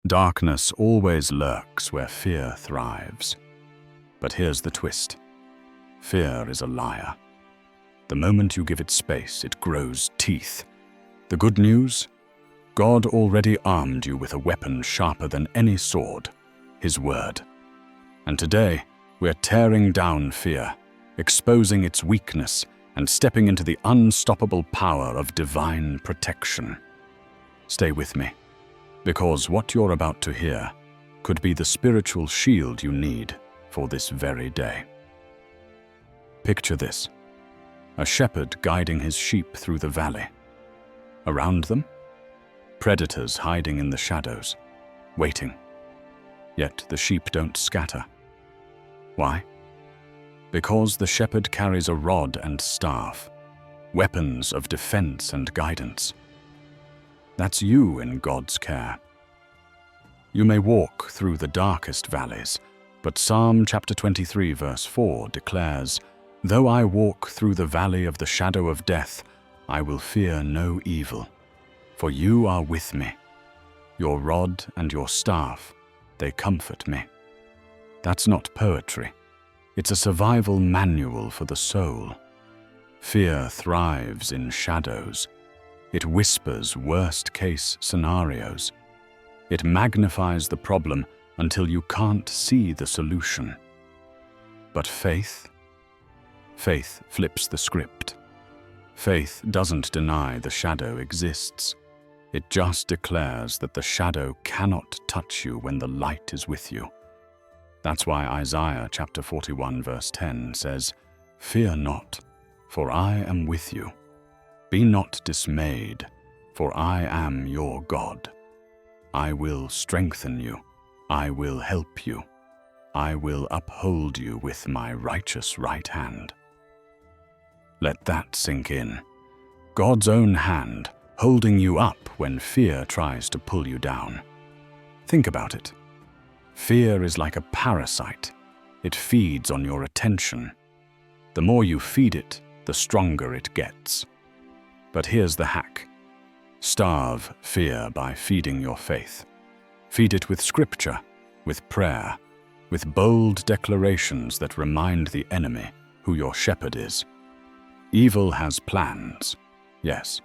Darkness always lurks where fear thrives. But here's the twist. Fear is a liar. The moment you give it space, it grows teeth. The good news? God already armed you with a weapon sharper than any sword, His Word. And today, we're tearing down fear, exposing its weakness, and stepping into the unstoppable power of divine protection. Stay with me, because what you're about to hear could be the spiritual shield you need for this very day. Picture this: a shepherd guiding his sheep through the valley. Around them, predators hiding in the shadows, waiting. Yet the sheep don't scatter. Why? Because the shepherd carries a rod and staff, weapons of defense and guidance. That's you in God's care. You may walk through the darkest valleys, but Psalm chapter 23 verse 4 declares, "Though I walk through the valley of the shadow of death, I will fear no evil, for you are with me. Your rod and your staff, they comfort me." That's not poetry. It's a survival manual for the soul. Fear thrives in shadows. It whispers worst-case scenarios. It magnifies the problem until you can't see the solution. But faith flips the script. Faith doesn't deny the shadow exists. It just declares that the shadow cannot touch you when the light is with you. That's why Isaiah chapter 41 verse 10 says, "Fear not, for I am with you. Be not dismayed, for I am your God. I will strengthen you. I will help you. I will uphold you with my righteous right hand." Let that sink in. God's own hand holding you up when fear tries to pull you down. Think about it. Fear is like a parasite. It feeds on your attention. The more you feed it, the stronger it gets. But here's the hack. Starve fear by feeding your faith. Feed it with scripture, with prayer, with bold declarations that remind the enemy who your shepherd is. Evil has plans, yes.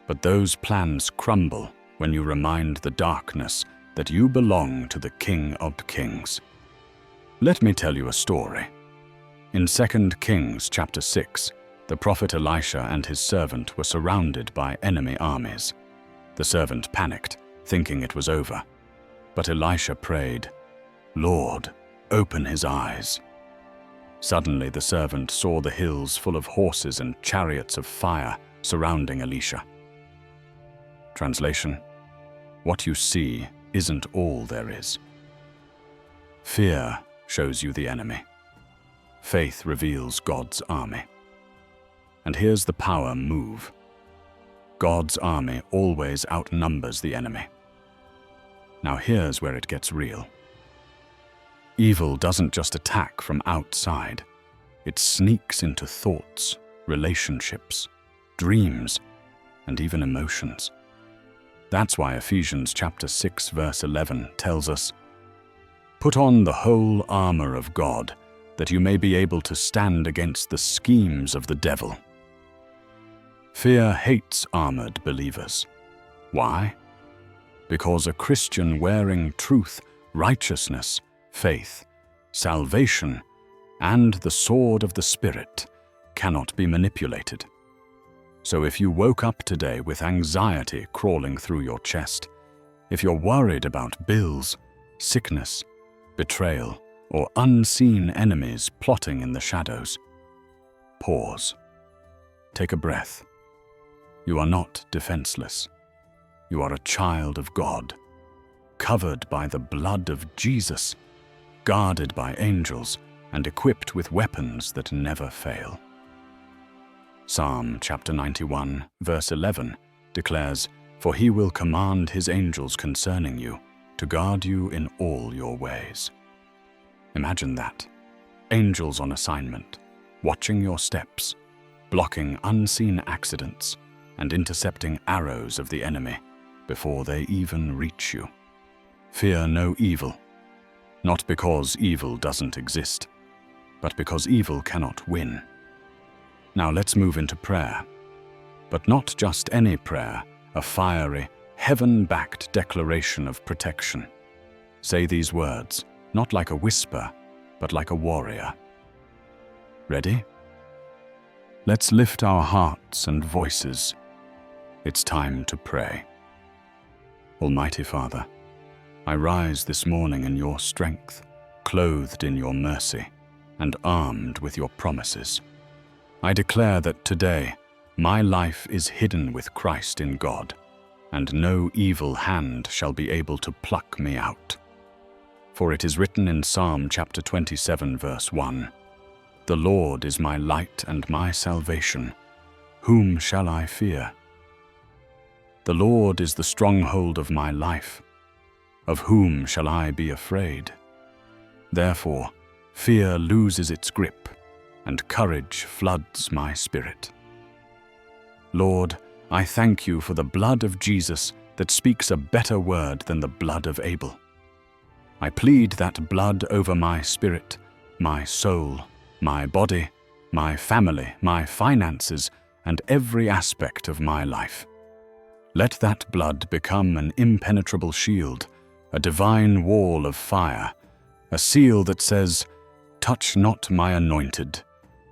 But those plans crumble when you remind the darkness that you belong to the King of Kings. Let me tell you a story. In 2 Kings chapter 6, the prophet Elisha and his servant were surrounded by enemy armies. The servant panicked, thinking it was over. But Elisha prayed, "Lord, open his eyes." Suddenly the servant saw the hills full of horses and chariots of fire surrounding Elisha. Translation: what you see isn't all there is. Fear shows you the enemy. Faith reveals God's army. And here's the power move. God's army always outnumbers the enemy. Now here's where it gets real. Evil doesn't just attack from outside. It sneaks into thoughts, relationships, dreams, and even emotions. That's why Ephesians chapter 6 verse 11 tells us, "Put on the whole armor of God, that you may be able to stand against the schemes of the devil." Fear hates armored believers. Why? Because a Christian wearing truth, righteousness, faith, salvation, and the sword of the Spirit cannot be manipulated. So if you woke up today with anxiety crawling through your chest, if you're worried about bills, sickness, betrayal, or unseen enemies plotting in the shadows, pause. Take a breath. You are not defenseless. You are a child of God, covered by the blood of Jesus, guarded by angels, and equipped with weapons that never fail. Psalm chapter 91, verse 11 declares, "For he will command his angels concerning you, to guard you in all your ways." Imagine that. Angels on assignment, watching your steps, blocking unseen accidents, and intercepting arrows of the enemy before they even reach you. Fear no evil, not because evil doesn't exist, but because evil cannot win. Now let's move into prayer. But not just any prayer, a fiery, heaven-backed declaration of protection. Say these words, not like a whisper, but like a warrior. Ready? Let's lift our hearts and voices. It's time to pray. Almighty Father, I rise this morning in your strength, clothed in your mercy, and armed with your promises. I declare that today, my life is hidden with Christ in God, and no evil hand shall be able to pluck me out. For it is written in Psalm chapter 27, verse 1, "The Lord is my light and my salvation. Whom shall I fear? The Lord is the stronghold of my life. Of whom shall I be afraid?" Therefore, fear loses its grip, and courage floods my spirit. Lord, I thank you for the blood of Jesus that speaks a better word than the blood of Abel. I plead that blood over my spirit, my soul, my body, my family, my finances, and every aspect of my life. Let that blood become an impenetrable shield, a divine wall of fire, a seal that says, "Touch not my anointed,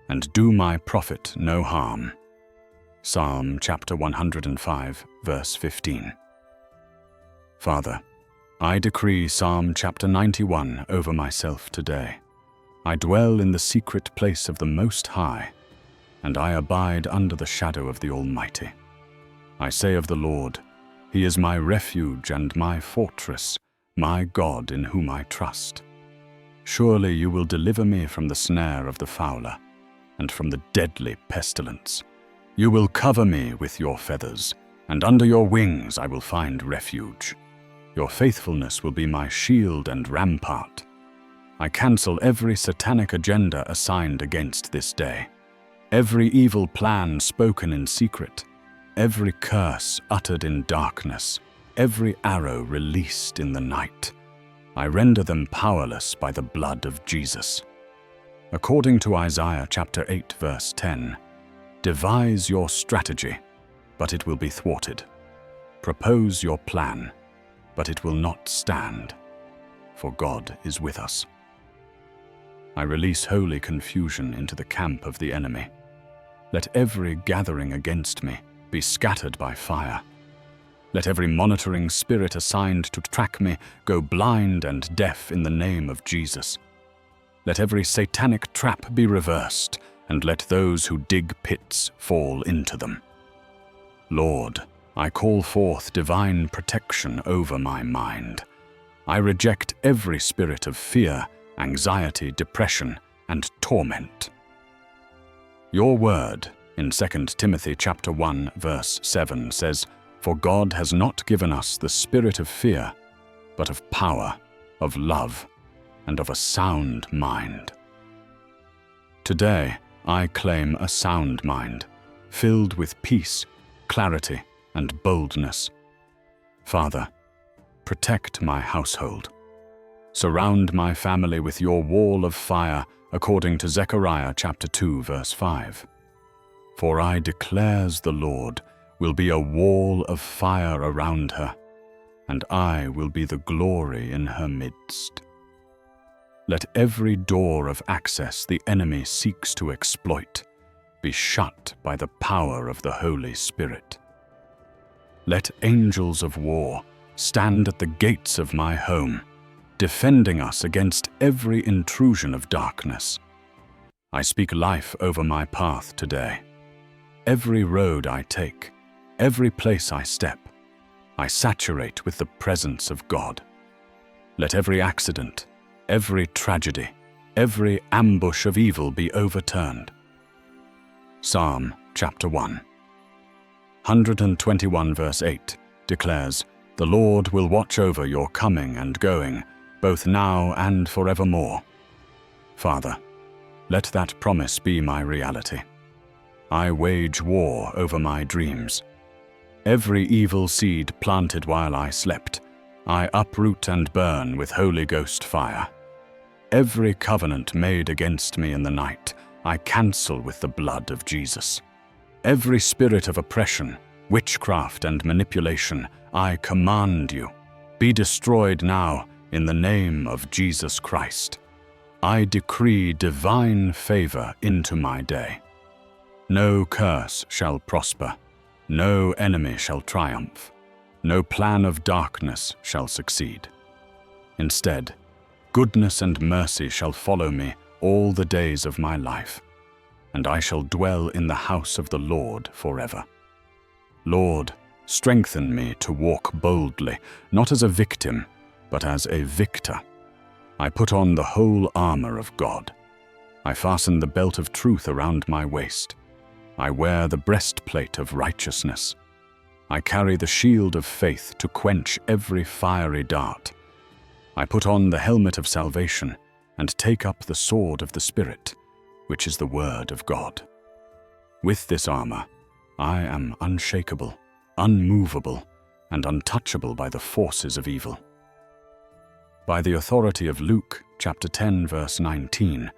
and do my prophet no harm." Psalm chapter 105, verse 15. Father, I decree Psalm chapter 91 over myself today. I dwell in the secret place of the Most High, and I abide under the shadow of the Almighty. I say of the Lord, He is my refuge and my fortress, my God in whom I trust. Surely you will deliver me from the snare of the fowler, and from the deadly pestilence. You will cover me with your feathers, and under your wings I will find refuge. Your faithfulness will be my shield and rampart. I cancel every satanic agenda assigned against this day, every evil plan spoken in secret, every curse uttered in darkness, every arrow released in the night. I render them powerless by the blood of Jesus. According to Isaiah chapter 8, verse 10, devise your strategy, but it will be thwarted. Propose your plan, but it will not stand, for God is with us. I release holy confusion into the camp of the enemy. Let every gathering against me be scattered by fire. Let every monitoring spirit assigned to track me go blind and deaf in the name of Jesus. Let every satanic trap be reversed, and let those who dig pits fall into them. Lord, I call forth divine protection over my mind. I reject every spirit of fear, anxiety, depression, and torment. Your word in 2 Timothy chapter 1, verse 7 says, "For God has not given us the spirit of fear, but of power, of love, and of a sound mind." Today, I claim a sound mind, filled with peace, clarity, and boldness. Father, protect my household. Surround my family with your wall of fire, according to Zechariah chapter 2, verse 5. For I declares the Lord will be a wall of fire around her, and I will be the glory in her midst. Let every door of access the enemy seeks to exploit be shut by the power of the Holy Spirit. Let angels of war stand at the gates of my home, defending us against every intrusion of darkness. I speak life over my path today. Every road I take, every place I step, I saturate with the presence of God. Let every accident, every tragedy, every ambush of evil be overturned. Psalm chapter 1, 121 verse 8 declares, "The Lord will watch over your coming and going, both now and forevermore." Father, let that promise be my reality. I wage war over my dreams. Every evil seed planted while I slept, I uproot and burn with Holy Ghost fire. Every covenant made against me in the night, I cancel with the blood of Jesus. Every spirit of oppression, witchcraft, and manipulation, I command you, be destroyed now in the name of Jesus Christ. I decree divine favor into my day. No curse shall prosper, no enemy shall triumph, no plan of darkness shall succeed. Instead, goodness and mercy shall follow me all the days of my life, and I shall dwell in the house of the Lord forever. Lord, strengthen me to walk boldly, not as a victim, but as a victor. I put on the whole armor of God. I fasten the belt of truth around my waist. I wear the breastplate of righteousness. I carry the shield of faith to quench every fiery dart. I put on the helmet of salvation and take up the sword of the Spirit, which is the word of God. With this armor, I am unshakable, unmovable, and untouchable by the forces of evil. By the authority of Luke chapter 10, verse 19,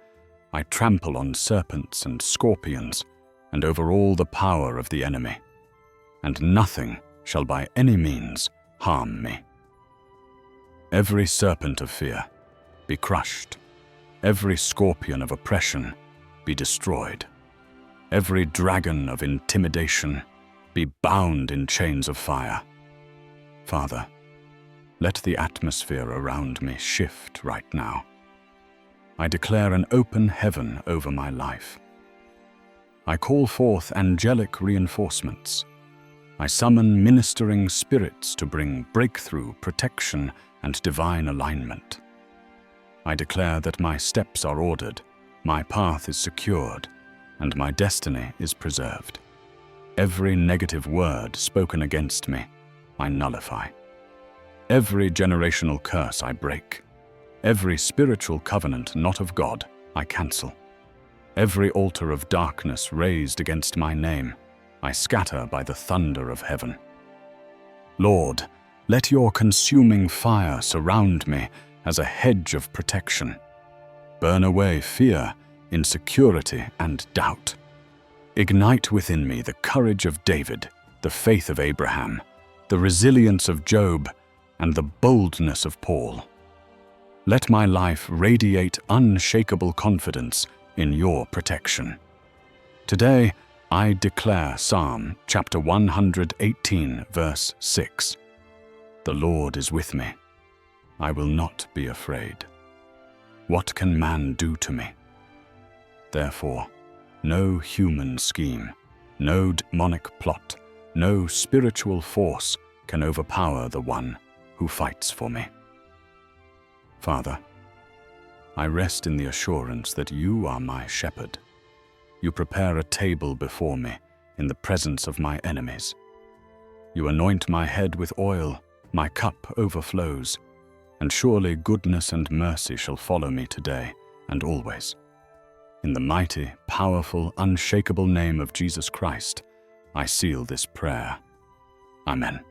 I trample on serpents and scorpions, and over all the power of the enemy, and nothing shall by any means harm me. Every serpent of fear be crushed, every scorpion of oppression be destroyed, every dragon of intimidation be bound in chains of fire. Father, let the atmosphere around me shift right now. I declare an open heaven over my life. I call forth angelic reinforcements. I summon ministering spirits to bring breakthrough, protection, and divine alignment. I declare that my steps are ordered, my path is secured, and my destiny is preserved. Every negative word spoken against me, I nullify. Every generational curse I break. Every spiritual covenant not of God, I cancel. Every altar of darkness raised against my name, I scatter by the thunder of heaven. Lord, let your consuming fire surround me as a hedge of protection. Burn away fear, insecurity, and doubt. Ignite within me the courage of David, the faith of Abraham, the resilience of Job, and the boldness of Paul. Let my life radiate unshakable confidence in your protection. Today, I declare Psalm chapter 118, verse 6. The Lord is with me. I will not be afraid. What can man do to me? Therefore, no human scheme, no demonic plot, no spiritual force can overpower the one who fights for me. Father, I rest in the assurance that you are my shepherd. You prepare a table before me in the presence of my enemies. You anoint my head with oil, my cup overflows, and surely goodness and mercy shall follow me today and always. In the mighty, powerful, unshakable name of Jesus Christ, I seal this prayer. Amen.